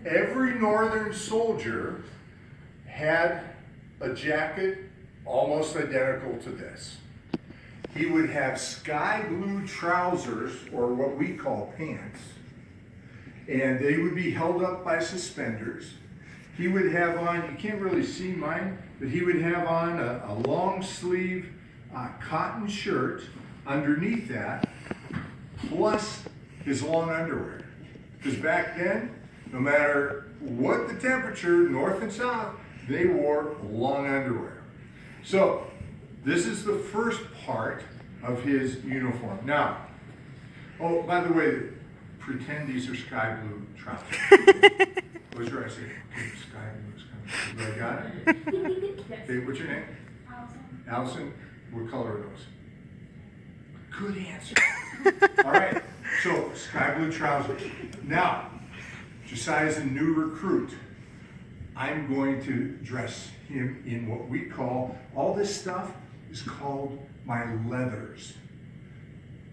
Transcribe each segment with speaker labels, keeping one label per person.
Speaker 1: every Northern soldier had a jacket almost identical to this. He would have sky blue trousers, or what we call pants, and they would be held up by suspenders. He would have on, you can't really see mine, but he would have on a long sleeve cotton shirt underneath that, plus his long underwear. Because back then, no matter what the temperature, north and south, they wore long underwear. So this is the first part of his uniform. Now, oh, by the way, pretend these are sky blue trousers. What's your answer? Okay, sky blue, sky blue. I got it? Okay, what's your name?
Speaker 2: Allison.
Speaker 1: Allison, what color are those? Good answer. All right, so sky blue trousers. Now, Josiah's a new recruit. I'm going to dress him in what we call, all this stuff is called my leathers,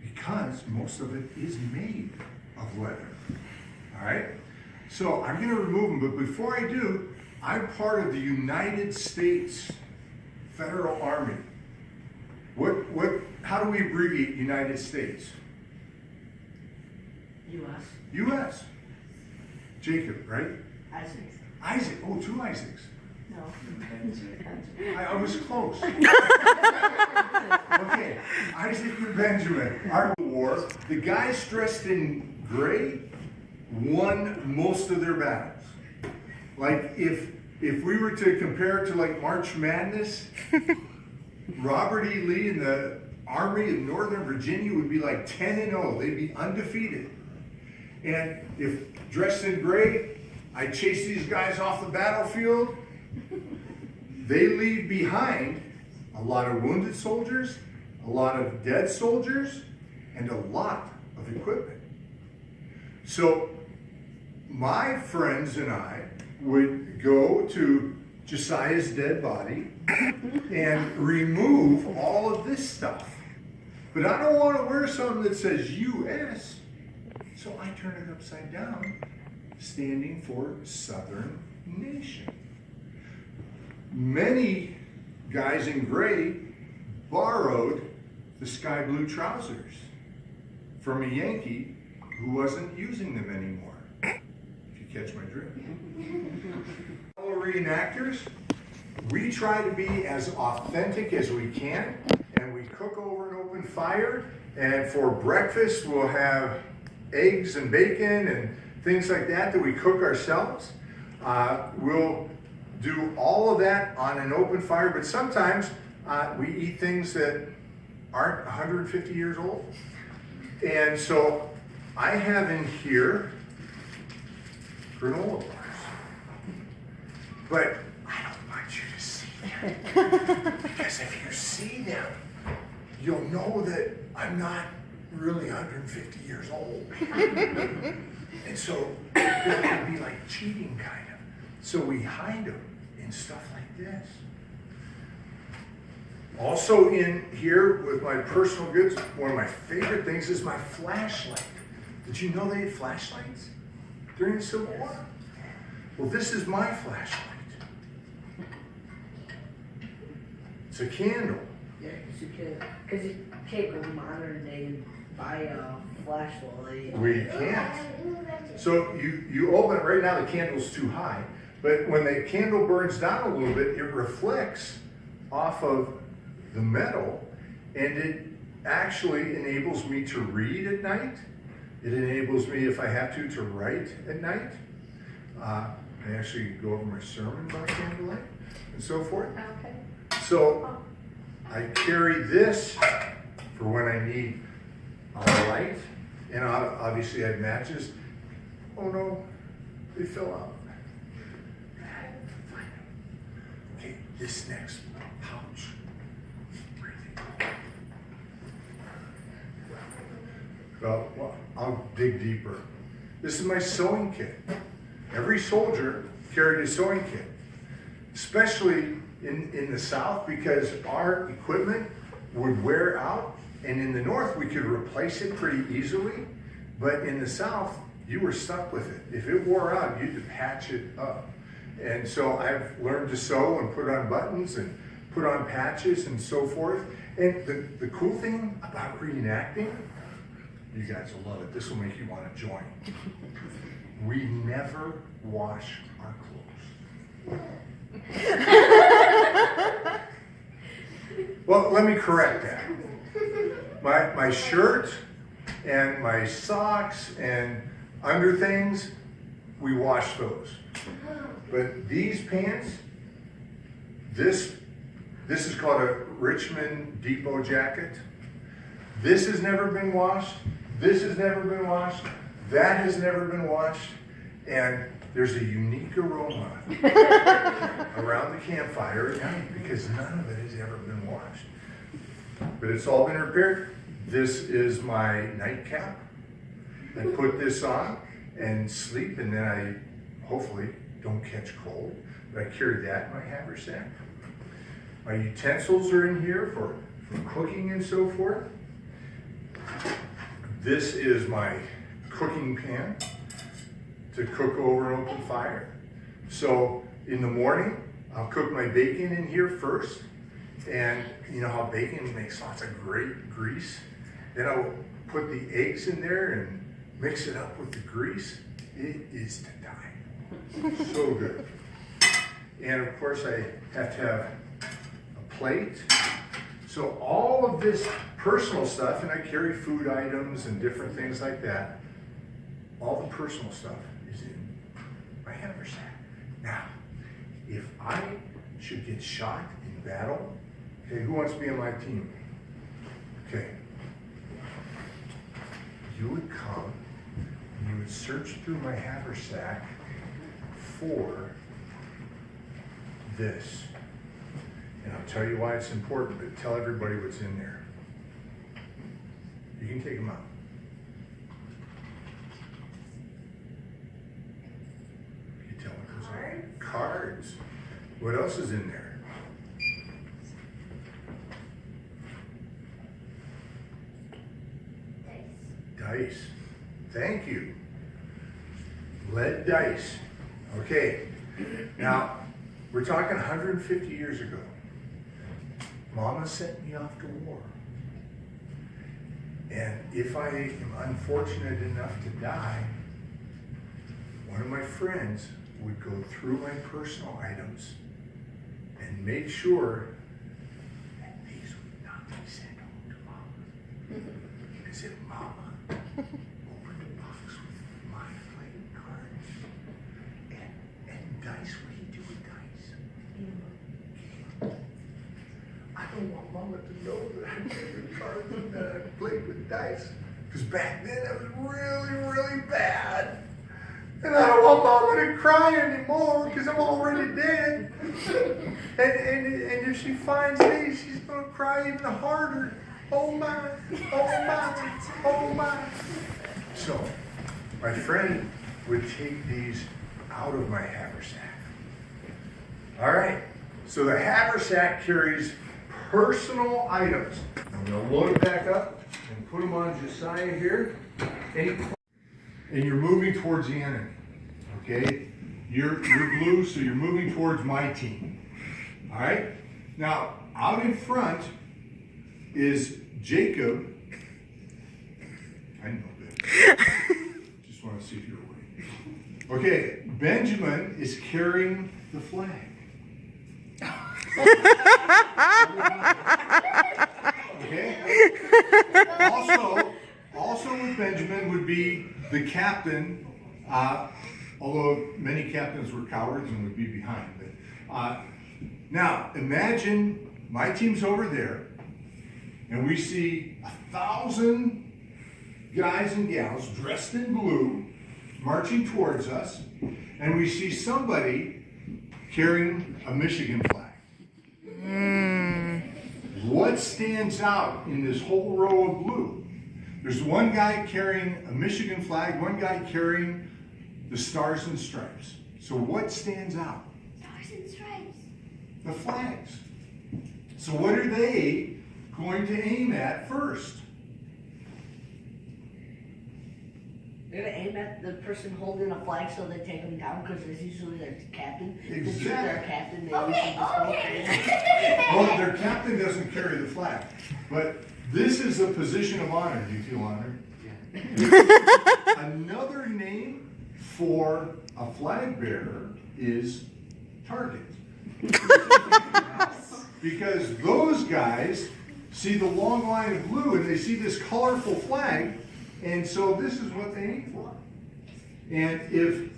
Speaker 1: because most of it is made of leather. All right? So I'm going to remove them, but before I do, I'm part of the United States Federal Army. How do we abbreviate United States?
Speaker 3: U.S.
Speaker 1: U.S. Jacob, right?
Speaker 3: Isaac.
Speaker 1: Isaac. Oh, two Isaacs.
Speaker 3: No.
Speaker 1: I was close. Okay, Isaac and Benjamin. Our war, the guys dressed in gray won most of their battles. Like if we were to compare it to like March Madness, Robert E. Lee and the Army of Northern Virginia would be like 10-0. They'd be undefeated. And if dressed in gray, I chase these guys off the battlefield. They leave behind a lot of wounded soldiers, a lot of dead soldiers, and a lot of equipment. So my friends and I would go to Josiah's dead body and remove all of this stuff. But I don't want to wear something that says U.S., so I turn it upside down, standing for Southern Nation. Many guys in gray borrowed the sky blue trousers from a Yankee who wasn't using them anymore, if you catch my drift. Fellow reenactors, we try to be as authentic as we can, and we cook over an open fire, and for breakfast we'll have eggs and bacon and things like that we cook ourselves. We'll do all of that on an open fire, but sometimes we eat things that aren't 150 years old. And so I have in here granola bars. But I don't want you to see them. Because if you see them, you'll know that I'm not really 150 years old. And so that would be like cheating, kind of. So we hide them in stuff like this. Also in here with my personal goods, one of my favorite things is my flashlight. Did you know they had flashlights during the Civil War? Well, this is my flashlight. It's a candle.
Speaker 3: Yeah, because you can't go modern day and buy a flashlight.
Speaker 1: We can't. So you open it, right now the candle's too high, but when the candle burns down a little bit, it reflects off of the metal, and it actually enables me to read at night. It enables me, if I have to write at night. I actually go over my sermon by candlelight and so forth.
Speaker 2: Okay.
Speaker 1: So I carry this for when I need a light, and obviously I have matches. Oh no, they fell out. Okay, this next pouch. Well, I'll dig deeper. This is my sewing kit. Every soldier carried a sewing kit, especially in the South, because our equipment would wear out, and in the North we could replace it pretty easily, but in the South you were stuck with it. If it wore out, you had to patch it up. And so I've learned to sew and put on buttons and put on patches and so forth. And the cool thing about reenacting, you guys will love it. This will make you want to join. We never wash our clothes. Well, let me correct that. My shirt and my socks and underthings, we wash those. But these pants, this is called a Richmond Depot jacket. This has never been washed. This has never been washed. That has never been washed. And there's a unique aroma around the campfire at night because none of it has ever been washed. But it's all been repaired. This is my nightcap. I put this on and sleep, and then I hopefully don't catch cold. But I carry that in my haversack. My utensils are in here for cooking and so forth. This is my cooking pan to cook over an open fire. So in the morning, I'll cook my bacon in here first. And you know how bacon makes lots of great grease? Then I'll put the eggs in there and mix it up with the grease. It is to die. So good. And of course I have to have a plate. So all of this personal stuff, and I carry food items and different things like that, all the personal stuff is in my haversack. Now, if I should get shot in battle, okay, who wants to be on my team? Okay. You would come and you would search through my haversack for this. And I'll tell you why it's important, but tell everybody what's in there. You can take them out. You tell what goes in. Cards. What else is in there? Dice. Thank you. Lead dice. Okay. Now, we're talking 150 years ago. Mama sent me off to war. And if I am unfortunate enough to die, one of my friends would go through my personal items and make sure that these would not be sent home to Mama. Because if Mama opened a box with my playing cards and dice, what do you do with dice? I don't want Mama to know that I played with cards and that I played with dice. Because back then I was really, really bad. And I don't want Mama to cry anymore because I'm already dead. And if she finds me, she's going to cry even harder. Oh my, oh my, oh my. So, my friend would take these out of my haversack. All right, so the haversack carries personal items. I'm going to load it back up and put them on Josiah here. And you're moving towards the enemy, okay? You're blue, so you're moving towards my team. All right? Now, out in front is Jacob. I know that. Just want to see if you're awake. Okay, Benjamin is carrying the flag. Okay? Also with Benjamin would be the captain, although many captains were cowards and would be behind. But, now, imagine my team's over there, and we see 1,000 guys and gals dressed in blue marching towards us, and we see somebody carrying a Michigan flag. What stands out in this whole row of blue? There's one guy carrying a Michigan flag, one guy carrying the Stars and Stripes. So what stands out?
Speaker 2: Stars and Stripes.
Speaker 1: The flags. So what are they going to aim at first?
Speaker 3: They're gonna aim at the person holding a flag so they take them down because it's usually their captain.
Speaker 1: Exactly.
Speaker 3: Since their captain, they usually just go crazy.
Speaker 1: Well, their captain doesn't carry the flag, but this is a position of honor. Do you feel honored? Yeah. Another name for a flag bearer is target. Because those guys see the long line of blue and they see this colorful flag, and so this is what they aim for. And if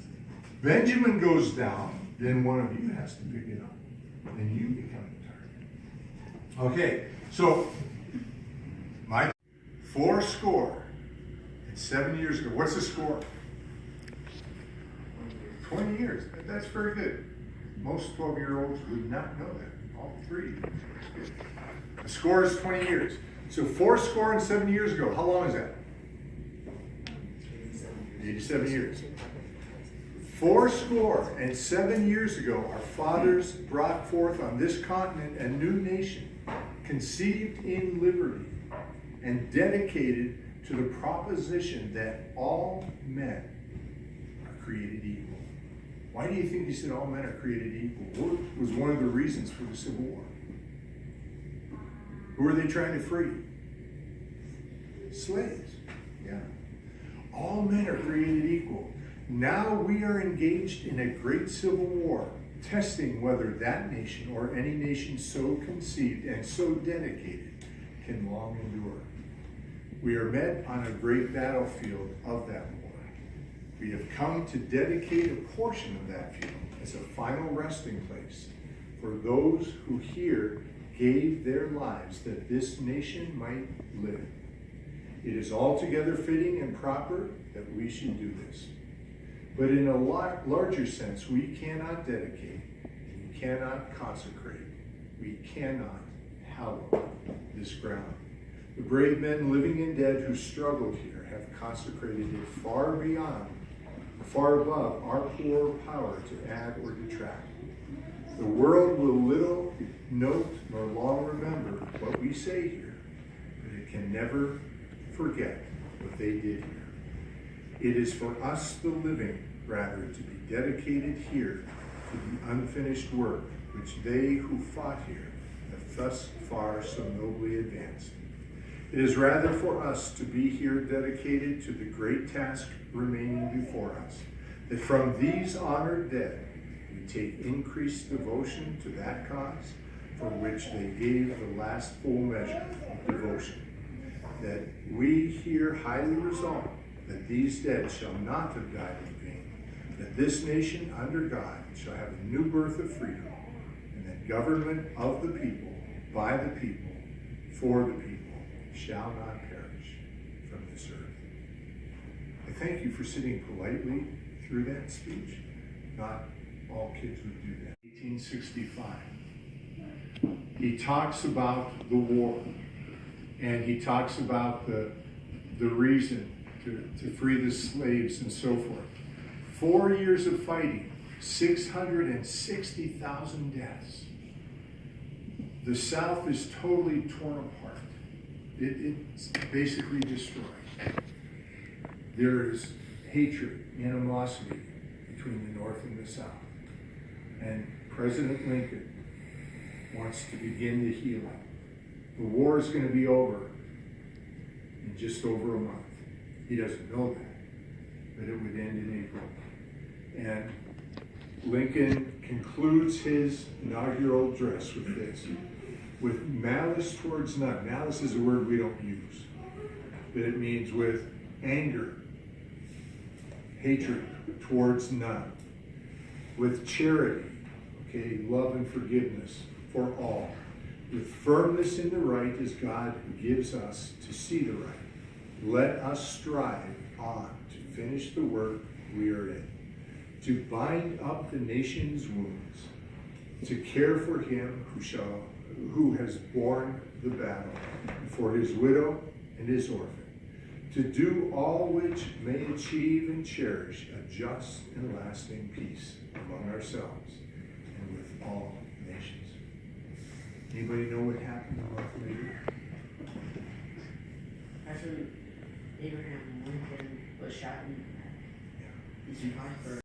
Speaker 1: Benjamin goes down, then one of you has to pick it up, and you become the target. Okay, so my 7 years ago. What's the score? 20 years. That's very good. Most 12-year-olds would not know that. All three. The score is 20 years. So 7 years ago. How long is that? 87 years. 7 years ago, our fathers brought forth on this continent a new nation, conceived in liberty, and dedicated to the proposition that all men are created equal. Why do you think he said all men are created equal? What was one of the reasons for the Civil War? Who are they trying to free? Slaves. Yeah. All men are created equal. Now we are engaged in a great civil war, testing whether that nation or any nation so conceived and so dedicated can long endure. We are met on a great battlefield of that war. We have come to dedicate a portion of that field as a final resting place for those who here gave their lives that this nation might live. It is altogether fitting and proper that we should do this. But in a larger sense, we cannot dedicate, we cannot consecrate, we cannot hallow this ground. The brave men, living and dead, who struggled here have consecrated it far above our poor power to add or detract. The world will little note nor long remember what we say here, but it can never forget what they did here. It is for us, the living, rather, to be dedicated here to the unfinished work which they who fought here have thus far so nobly advanced. It is rather for us to be here dedicated to the great task remaining before us, that from these honored dead we take increased devotion to that cause for which they gave the last full measure of devotion, that we here highly resolve that these dead shall not have died in vain, that this nation under God shall have a new birth of freedom, and that government of the people, by the people, for the people, shall not perish from this earth. I thank you for sitting politely through that speech. Not all kids would do that. 1865. He talks about the war, and he talks about the reason to free the slaves and so forth. 4 years of fighting, 660,000 deaths. The South is totally torn apart. It's basically destroyed. There is hatred, animosity between the North and the South. And President Lincoln wants to begin the healing. The war is going to be over in just over a month. He doesn't know that, but it would end in April. And Lincoln concludes his inaugural address with this: with malice towards none. Malice is a word we don't use, but it means with anger, hatred towards none, with charity, okay, love and forgiveness for all, with firmness in the right as God gives us to see the right. Let us strive on to finish the work we are in, to bind up the nation's wounds, to care for him who has borne the battle, for his widow and his orphan, to do all which may achieve and cherish a just and lasting peace among ourselves and with all nations. Anybody know what happened a month later?
Speaker 3: President Abraham Lincoln was shot in Eastern Prosper.